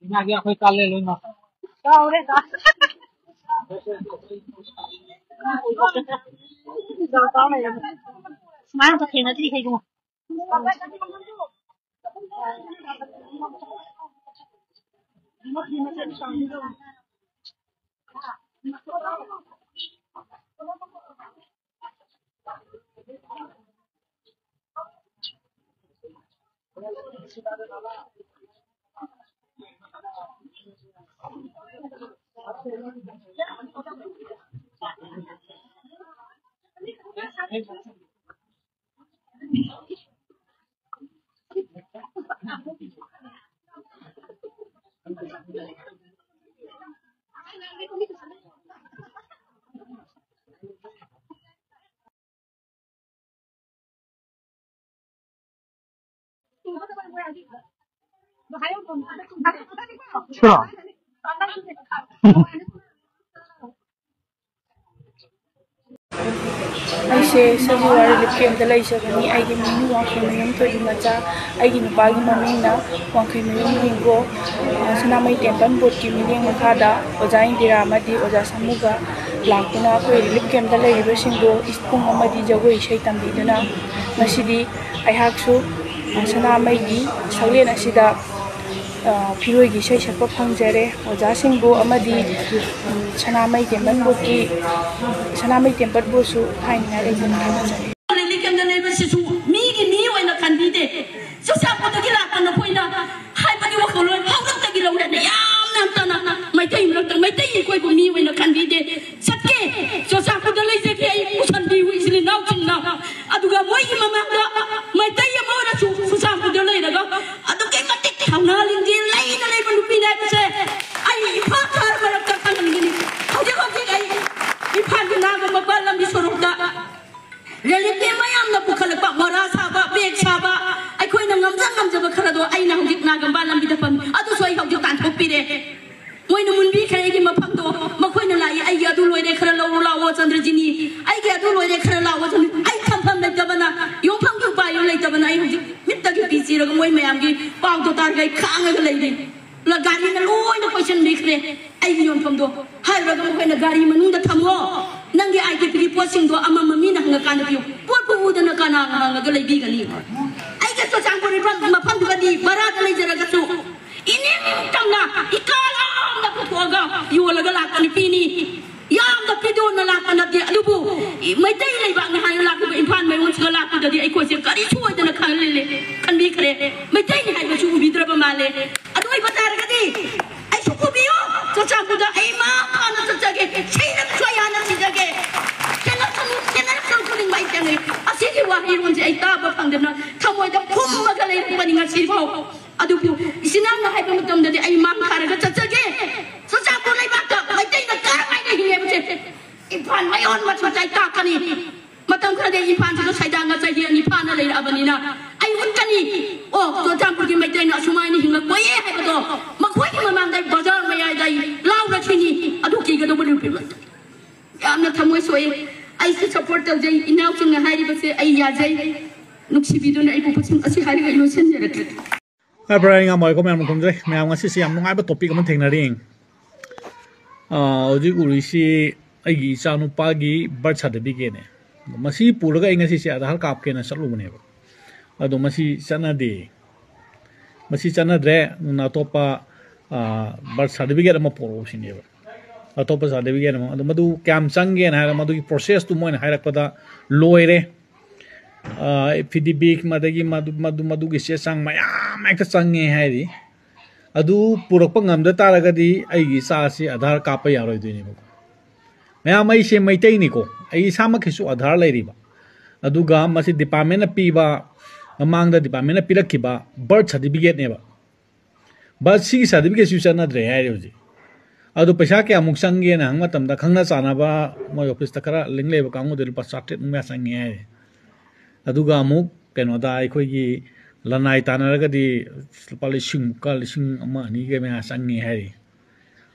Lagi aku kalle loh mas. Kau deh kah? Kau nih ya. Semangat tuh kena sih kayak gimana? Sure. Aise Sajiwari Lipkem Dalai Sabani Aigi Minu Wangkai Mayum Todi Macha Aigi Nupagi Mamina Wangkai Mayum Hingo Sanamai Tempan Botki Miling Makada Oja Indira Amadi Oja Samuga Lakuna Koi Lipkem Dalai Ribashingo Ispung Amadi Jago Ishai Tambiduna Nasidi Aihaksu Sanamai Gi Saulen Asida Piroi gi shai shakpa phangjare oja singbu amadi sanamai temban botki sanamai tempat bosu thaina reason kana jare lili kem dane basisu mi gi mi oina kandide so sa ko gi la kana koina hai bagi wa kholo hawrak ta gi lo ne yam nam tana mai tai koi bu mi oina kandide satke so sa ko dale je ke ai usan di wi sili naw tin na aduga moi gi mama ga mai tai ya mo ra su sa ko dale daga adu ke matik thawna ling di lai na lai ban pi na se ai pha thar barak ta kan ni hoje ai iphan gi na ga mabal lam di sorok da Reality mayam na bukhalak pa mara saba bek saba ai khoi na ngamjaba khara do ai na hojik na gamba lambi da pam adu soi hojik tan thok pi de moi na mun bi khare gi mafam do ma khoi na lai ai ga du loi de khara lo lawo chandrajini ai ga du loi de khara lawo ai tham pham le jabana yong pham gi pa yo le jabana ai hojik mit ta gi pi chi ro moi mayam gi paw do tar gai khang ga le de la gari na loi na question bi khre ai gi yon pham do hai ra ga moi na gari manung da thamgo Nangi ai ke pigi posing do ama mami na nga kana piu pot bu da na kana nga ga lebi ga ni ai ke to sang ko ri ban ma pham du ga di barat le jara ga su ini tam na ikala na ko ko ga yu la ga la ka ni pi ni yam da pi do na la ka na di alu bu mai tai le ba na ha la ko in phan mai won ga la ko da di ai ko se ka ri chuo da na kan le kan bi kre mai tai ni hai ba chu bi dra ba ma le adu ai ba tar ga di ai ngasibo adubu isinam na haiba matam dadi ay mang kharaga chachage sasapo lai bakta mai tai na karamai na hinge bche ifan mayon ma chai ta kani matam khade ifan sa saida nga chai ni phana lai abanina ai utkani o to jampur ki mai tai na sumai ni hinga koye haiba do makhoi ki mamang dai bazar mai dai law ra chini adu ki ga do bulu pi yamna thamoi soi ai se support tau jai inaw chung hai ri base ai ya jai nuksi bidun ai pupuchim asi hari ga ilusion jerat Abra nga moy ko mem kum jai mem nga si siam ngai ba topic man theng na ring oji uri si ai gi cha nu pa gi birth certificate ne masi puraga inga si Aadhaar kap ke na salu ne ba ado masi chana de masi chana dre na to pa birth certificate ma poro si ne ba अतोप certificate मधु क्या चंगे मधु process तो Moin हाइरकपदा लोइरे affidavit Madgi मधु मधु की सेसंग मयाम एक चंगे हाइरी अदु पुरकप ngमद तारगदी आइगी सासी आधार काप यारोय दुनी बको मयाम आई से मैतै निको आई साम खिसु आधार लैरिबा अदुगा मसी डिपार्टमेंट न पीबा ममांग द डिपार्टमेंट न पिरखिबा बर्थ सर्टिफिकेट नेबा बर्थ सी सर्टिफिकेट सुचना द्रे हाइरोजी अदु पैसा क्या मुक संगे ना हंग मतम दा खंगना चानाबा मोय ऑफिस ता खरा लिंगलेब कांगु दे लुपा 60 मुया संगे है अदुगा मुक केनो दा अखोगी लनाई तानरगदी लुपा लिसिंग का लिसिंग अमा नि के मे संगे है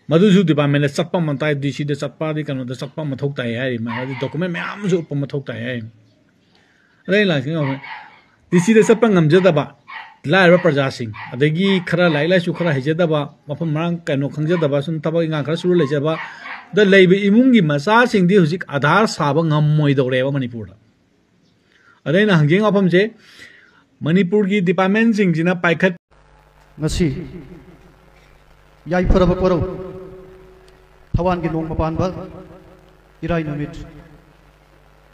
मधुसु डिपार्टमेंट चप्पा मनताय डीसी दे चप्पा दि कनो दा चप्पा मथौक ताय है मादी डॉक्यूमेंट मैम जो उप मथौक ताय है रे लासिंग डीसी दे चप्पा ngमजदबा लाइव प्रजा सिंह अदगी खरा लाइलासु खरा हिजदबा मफम मांग कनो खंगजदबा सुन तबा इंगा खरा सुरु लेजबा द लेबे इमुंगी मसा सिंह दि हुजिक आधार साबा ngममोय दौरेबा मणिपुर अदैना हंगिंग अफम जे मणिपुर की डिपार्टमेंट सिंह जिना पाइखत ngasi yai faraba poro thawan gi nong mapan ba irai numit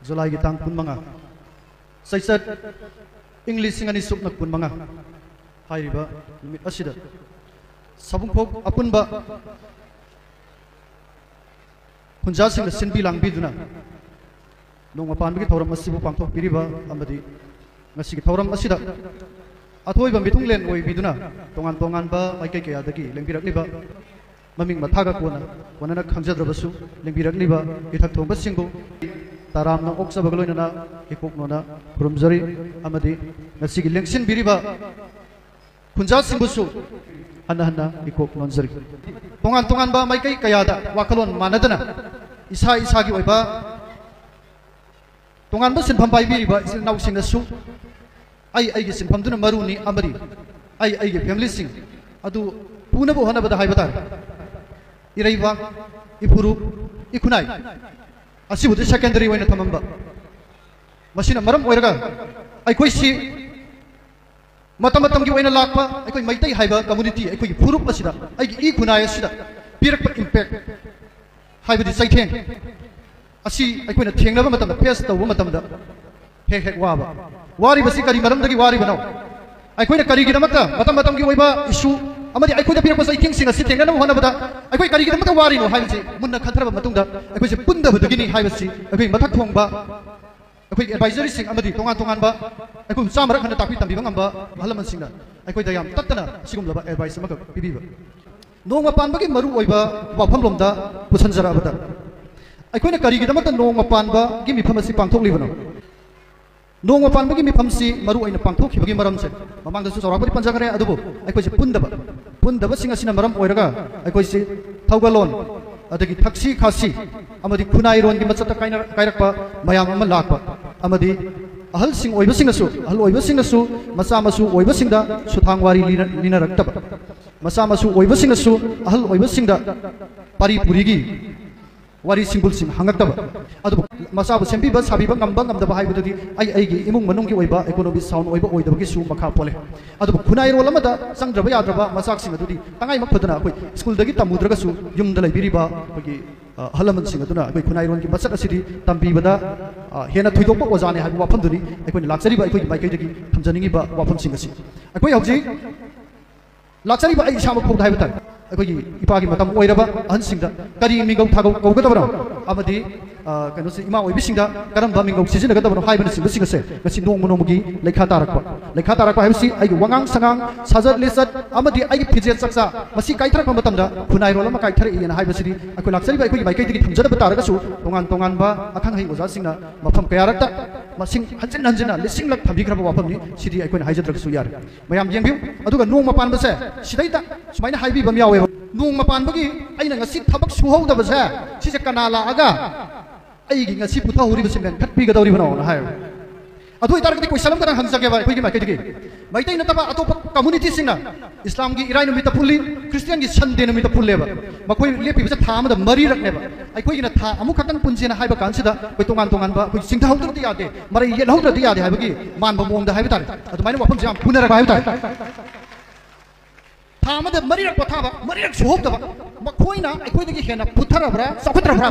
julai gi tang pun manga saisat English singani sukna pun manga haiba numit asida sabung phok apun ba punja sing sinbi langbi duna nong mapan bi thoram asibu pangthok piriba amadi ngasi gi thoram asida अथोई बम बिथुंग लेन ओई बिदुना तोंगान तोंगान बा माइकै कया दगी लेंबिरकलिबा ममिंग मथागा कोना वनना खंजद्रबसु लेंबिरकलिबा इथक थोंबा सिंगु तारामना ओक्सबा गलोइना इकोकनोना खुरुमजरी अमदि ngasiगी लेंसिन बिरिबा खुंजा सिंगुसु हन्ना हन्ना इकोकनोनजरी तोंगान तोंगान बा माइकै कयादा वाखलोन मानदना इसा इसागी ओइबा तोंगान बा सिनफम बाइबिरिबा इसिल नाउसिंगसु आई के सिंफमदुना मरुनी अमरी आई के family सिंग अदु पुनबो हनबदा हाइबता इरैवा इपुरु इखुनाई असिबुदि सेकेंडरी वैना थमंबा मसिना मरम ओइरगा अइखोइ सि मतम मतम की वैना लाकपा अइखोइ मैतै हाइबा कम्युनिटी अइखोइ फुरुप असिदा अइगी इखुनाई असिदा पिरकपा इम्पैक्ट हाइबदि सैथेंग असि अइखोइना थेंगनबा मतमदा फेस तौबा मतमदा हेक हेक वाबा वारी बसी करी मरम दगी वारी बनाओ अखोइना करी गिदमता मतम मतम की ओइबा इशू अमदि अखोइदा पिरक बस इथिंग सिंग सिथेंग न होनबदा अखोइ करी गिदमता वारी नो हाइबसे मुन्ना खथरबा मतुंगदा अखोइसे पुंदबदगिनी हाइबसी अखोइ मथक थोंगबा अखोइ एडवाइजरी सिंग अमदि तोंगान तोंगान बा अखोइ चामरक हन तापि तंबि बंगम बा हलमन सिंगना अखोइदा याम तत्तना सिगुमलबा एडवाइस मक पिबिबा नोंग पानबगी मरु ओइबा वाफम लोमदा पुसनजराबदा अखोइना करी गिदमता नोंग पानबा गी मिफमसि पांथोकलिबनो नोंग पानबगी मिफमसी मरु ओइना पांथोखिबगी मरमसे ममांगदसु चौरापदि पंजागरे अदुबो अखोइसे पुंदबा सिंग असिना मरम ओइरगा अखोइसे थौगलोन अदगी थक्सी खासी अमदि खुनाइरोन की मचता काइरकपा मयाम अमा लाकपा अमदि अहल सिंग ओइबसिंगसु अहल ओइबसिंगसु मसा मसु ओइबसिंगदा सुथांगवारी लिनरक्तबा मसा मसु ओइबसिंगसु अहल ओइबसिंगदा पारिपुरीगी वारी सिंगुल सिंग हंगक्तबा अदु मसाब सेंपीबा साबीबा ngamba ngamdaba haibududi ai imung manung ki oiba economic sound oiba oidabagi su makha pole adu khunai rol amada sangdraba yadraba masak sing adudi tangai mak khudana koi school dagi tamudraga su yumda laibiriba bagi halaman sing aduna koi khunai ron ki masak asidi tambibada hena thuidokpa ojane haibu wafam duni ekoi laksari ba ekoi maikai dagi thamjaningi ba wafam sing asi ekoi hauji laksari ba ai isama khod haibata अखोई इपागी मतम ओइरबा अहनसिंगदा करी मिगौ थागौ कौगदबनो अमदि कनो से इमा ओइबिसिंग दा करम बा मिंगौ सिजिनगदबनो हाइबन सिंग सिंगसे गसि नोंगि लेखा तारक हाइबसि आइ वंगांग संगांग साजत लिसत अमदि आइ फिजेत सक्सा मसि काइथरक मतमदा खुनाइ रोलम काइथर इयन हाइबसिदि अखो लाक्सरि बाइ माइकै दिगि थमजद तारगसु तोंगान बा अखंग है ओजा सिंगना मफम कयारकता मसिंग हंजन लिसिंग लक थबिख्रब वाफमनि सिदि अखोन हाइजद्रगसु यार मयाम येंबिउ अदुगा नोंग मपान बसे सिदैता सुमाइना हाइबि बम यावे नोंग मपान बगी आइना ngasi थबक सुहौदबसे सिसे कना लागा आइगी ngasi पुथाहुरिबसिंगन खटपिगदौरिबनो ना हाय अदु इतारगति क्वेश्चन करा हंसगे बा अखोइगी माइकै मैतै नतबा अतोप कम्युनिटी सिंगना इस्लाम की इराय नुमित पुल्ली क्रिश्चियन की संडे नुमित पुल्लेबा मखोइ लेपिबसे था अमद मरी रखनेबा अखोइगिना था अमु खतन पुंजेना हाइबा कानसिदा कोइ तोंगान बा कोइ सिंथाउद्रदि यादे मरै येलहौद्रदि यादे हाइबगी मानबा मोंगदा हाइबा तारे अदुमाइना वफम जाम पुनरक हाइबा तारे था अमद मरी रख पथाबा मरी रख सोहबदबा मखोइना अखोइदगी हेना पुथरबरा सखुत्रबरा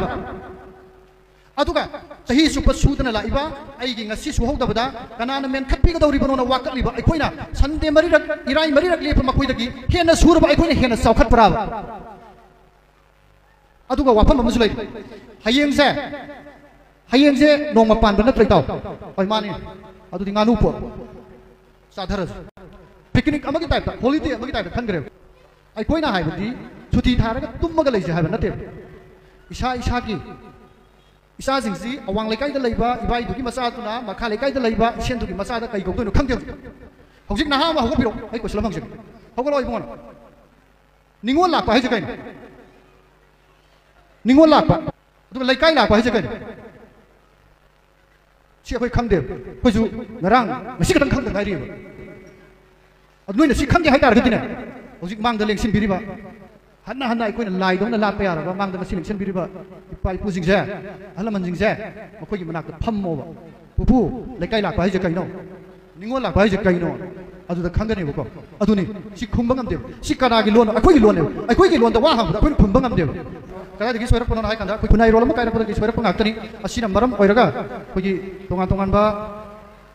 अदुगा सही सुप सुदना लाइबा आइगी ngasi सुहौदबदा कनाना मेन खटपिगदौरिबनो ना वाकलिबा अखोइना संडे मरिरक इराय मरिरक लेप मखोइदगी हेना सुरबा अखोइना हेना सावखटपराबा अदुगा वाफम अमसु लै हयेंसे नोंग मपान बन नत्रैताव ओइ माने अदुदि गानु पो साधरस पिकनिक अमगी टाइप हॉलिडे अमगी टाइप खनगरे अखोइना हाइबदि छुटी थारगा तुममगा लैसे हाइबा नते इसा की इसा जिंगसी अवांग लेकाई द लैबा इबाई दुगी मसा तुना मखा लेकाई द लैबा इसेन दुगी मसा द कई गौतोनो खंगदेव हौजिक नहा मा हौगो बिरो आई क्वेश्चन हंगसे हौगो इबोन निंगोल लापा है जकैन निंगोल लापा अदु लेकाई लापा है जकैन छि अखोइ खंगदेव कोजु नरांग ngasi खतन खंगद गाइरिबा अदु नोइना सि खंगे हाइतार गदिने हौजिक मांग द लेंसिन बिरिबा हन्ना अखोइना लाइदौना लापा यारबा मांग द ngasi लेंसिन बिरिबा इपाई पुजिंगसे हलमन जिंगसे मखोइगी मनाक फम्मोबा पुपु लेकाई लापा है जकैनो निंगोल लापा है जकैनो अदुदा खंगनेबको अदुनि सि खुंबा ngamदेव सि कनागी लोन अखोइगी लोन अखोइगी लोन द वा हांबदा अखोइ खुंबा ngamदेव कदादगी सोइरपनो हाय कंदा अखोइ खुनाइ रोलम काइरपदगी सोइरप ngakतनि असिना मरम ओइरगा अखोइगी तोंगान बा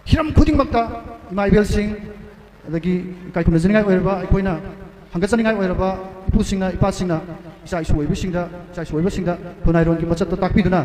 हिरम खुदिंगमक्ता इमाइबेल सिंह अदगी काइखुन जनिङाइ ओइरबा अखोइना हंगचनिङाइ ओइरबा इपुसिंगना इपासिंगना इसा इसुइबसिंगदा खुनाइ रोनगी मचत ताकपिदुना